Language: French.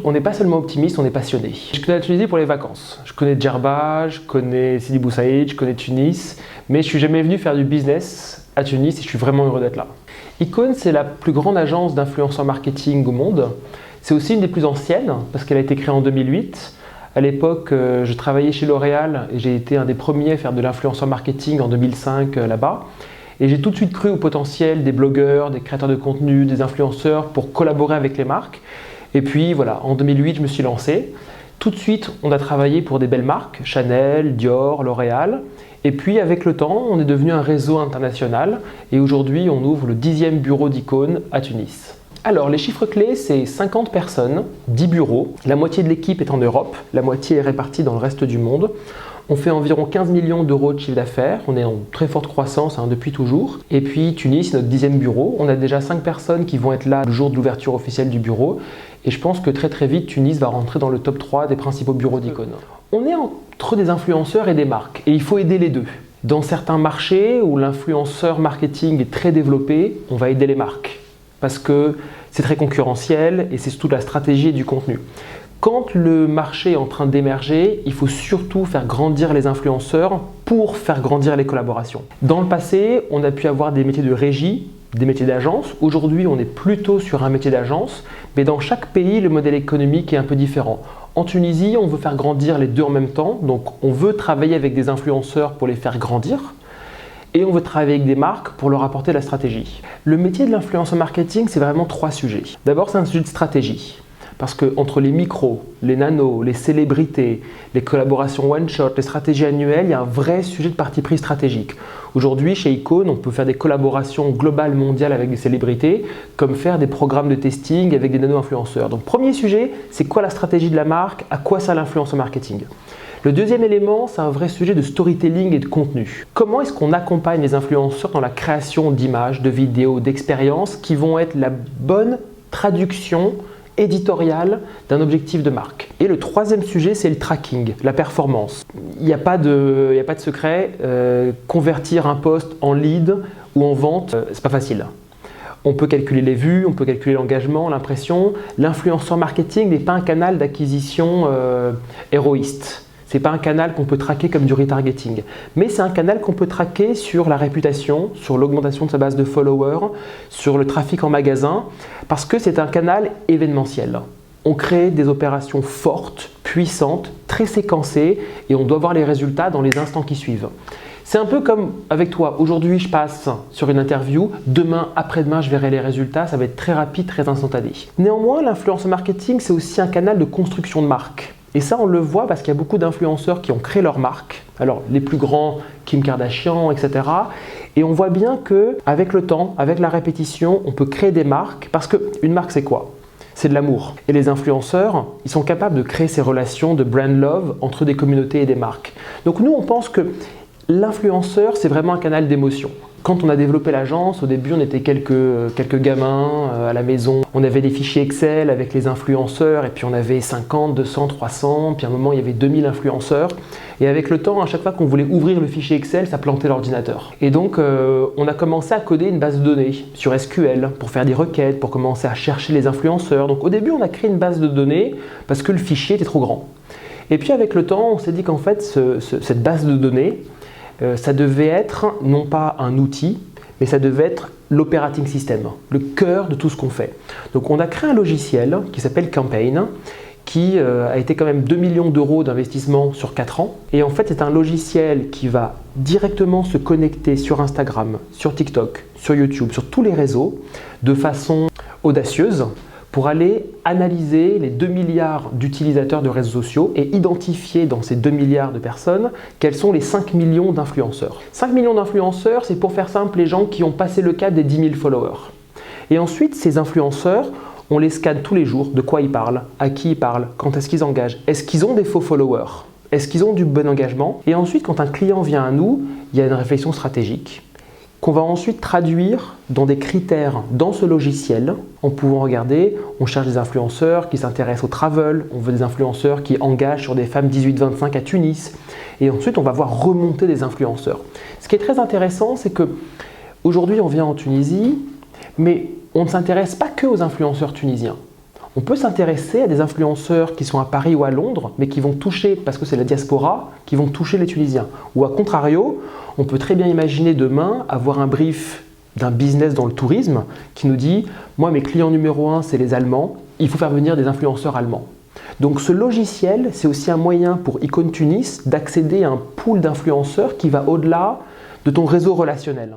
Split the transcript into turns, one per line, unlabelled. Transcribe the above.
On n'est pas seulement optimiste, on est passionné. Je connais la Tunisie pour les vacances. Je connais Djerba, je connais Sidi Bou Saïd, je connais Tunis, mais je suis jamais venu faire du business à Tunis et je suis vraiment heureux d'être là. Icône, c'est la plus grande agence d'influenceurs marketing au monde. C'est aussi une des plus anciennes parce qu'elle a été créée en 2008. À l'époque, je travaillais chez L'Oréal et j'ai été un des premiers à faire de l'influenceur marketing en 2005 là-bas. Et j'ai tout de suite cru au potentiel des blogueurs, des créateurs de contenu, des influenceurs pour collaborer avec les marques. Et puis voilà, en 2008, je me suis lancé. Tout de suite, on a travaillé pour des belles marques, Chanel, Dior, L'Oréal. Et puis avec le temps, on est devenu un réseau international. Et aujourd'hui, on ouvre le 10e bureau d'Icône à Tunis. Alors, les chiffres clés, c'est 50 personnes, 10 bureaux. La moitié de l'équipe est en Europe, la moitié est répartie dans le reste du monde. On fait environ 15 millions d'euros de chiffre d'affaires, on est en très forte croissance depuis toujours. Et puis Tunis, c'est notre 10e bureau. On a déjà 5 personnes qui vont être là le jour de l'ouverture officielle du bureau. Et je pense que très vite, Tunis va rentrer dans le top 3 des principaux bureaux d'Icône. On est entre des influenceurs et des marques, et il faut aider les deux. Dans certains marchés où l'influenceur marketing est très développé, on va aider les marques. Parce que c'est très concurrentiel et c'est surtout la stratégie et du contenu. Quand le marché est en train d'émerger, il faut surtout faire grandir les influenceurs pour faire grandir les collaborations. Dans le passé, on a pu avoir des métiers de régie, des métiers d'agence. Aujourd'hui, on est plutôt sur un métier d'agence, mais dans chaque pays, le modèle économique est un peu différent. En Tunisie, on veut faire grandir les deux en même temps, donc on veut travailler avec des influenceurs pour les faire grandir. Et on veut travailler avec des marques pour leur apporter la stratégie. Le métier de l'influenceur marketing, c'est vraiment 3 sujets. D'abord, c'est un sujet de stratégie. Parce qu'entre les micros, les nanos, les célébrités, les collaborations one-shot, les stratégies annuelles, il y a un vrai sujet de parti pris stratégique. Aujourd'hui, chez Icône, on peut faire des collaborations globales mondiales avec des célébrités, comme faire des programmes de testing avec des nano-influenceurs. Donc, premier sujet, c'est quoi la stratégie de la marque? À quoi sert l'influenceur marketing? Le deuxième élément, c'est un vrai sujet de storytelling et de contenu. Comment est-ce qu'on accompagne les influenceurs dans la création d'images, de vidéos, d'expériences qui vont être la bonne traduction éditoriale d'un objectif de marque? Et le troisième sujet, c'est le tracking, la performance. Il n'y a pas de secret. Convertir un post en lead ou en vente, c'est pas facile. On peut calculer les vues, on peut calculer l'engagement, l'impression. L'influenceur marketing n'est pas un canal d'acquisition héroïste. Ce n'est pas un canal qu'on peut traquer comme du retargeting, mais c'est un canal qu'on peut traquer sur la réputation, sur l'augmentation de sa base de followers, sur le trafic en magasin, parce que c'est un canal événementiel. On crée des opérations fortes, puissantes, très séquencées, et on doit voir les résultats dans les instants qui suivent. C'est un peu comme avec toi. Aujourd'hui, je passe sur une interview. Demain, après-demain, je verrai les résultats. Ça va être très rapide, très instantané. Néanmoins, l'influence marketing, c'est aussi un canal de construction de marque. Et ça, on le voit parce qu'il y a beaucoup d'influenceurs qui ont créé leur marque. Alors, les plus grands, Kim Kardashian, etc. Et on voit bien qu'avec le temps, avec la répétition, on peut créer des marques. Parce qu'une marque, c'est quoi? C'est de l'amour. Et les influenceurs, ils sont capables de créer ces relations de brand love entre des communautés et des marques. Donc nous, on pense que l'influenceur, c'est vraiment un canal d'émotion. Quand on a développé l'agence, au début, on était quelques gamins à la maison. On avait des fichiers Excel avec les influenceurs et puis on avait 50, 200, 300. Puis à un moment, il y avait 2000 influenceurs. Et avec le temps, à chaque fois qu'on voulait ouvrir le fichier Excel, ça plantait l'ordinateur. Et donc, on a commencé à coder une base de données sur SQL pour faire des requêtes, pour commencer à chercher les influenceurs. Donc au début, on a créé une base de données parce que le fichier était trop grand. Et puis avec le temps, on s'est dit qu'en fait, cette base de données, ça devait être non pas un outil, mais ça devait être l'operating system, le cœur de tout ce qu'on fait. Donc on a créé un logiciel qui s'appelle Campaign, qui a été quand même 2 millions d'euros d'investissement sur 4 ans. Et en fait, c'est un logiciel qui va directement se connecter sur Instagram, sur TikTok, sur YouTube, sur tous les réseaux, de façon audacieuse, pour aller analyser les 2 milliards d'utilisateurs de réseaux sociaux et identifier dans ces 2 milliards de personnes quels sont les 5 millions d'influenceurs. 5 millions d'influenceurs, c'est pour faire simple les gens qui ont passé le cap des 10 000 followers. Et ensuite, ces influenceurs, on les scanne tous les jours, de quoi ils parlent, à qui ils parlent, quand est-ce qu'ils engagent, est-ce qu'ils ont des faux followers, est-ce qu'ils ont du bon engagement. Et ensuite, quand un client vient à nous, il y a une réflexion stratégique qu'on va ensuite traduire dans des critères dans ce logiciel en pouvant regarder, on cherche des influenceurs qui s'intéressent au travel, on veut des influenceurs qui engagent sur des femmes 18-25 à Tunis et ensuite on va voir remonter des influenceurs. Ce qui est très intéressant, c'est que aujourd'hui on vient en Tunisie, mais on ne s'intéresse pas que aux influenceurs tunisiens. On peut s'intéresser à des influenceurs qui sont à Paris ou à Londres, mais qui vont toucher, parce que c'est la diaspora, qui vont toucher les Tunisiens. Ou à contrario, on peut très bien imaginer demain avoir un brief d'un business dans le tourisme qui nous dit « Moi, mes clients numéro 1, c'est les Allemands, il faut faire venir des influenceurs allemands ». Donc ce logiciel, c'est aussi un moyen pour Icône Tunis d'accéder à un pool d'influenceurs qui va au-delà de ton réseau relationnel.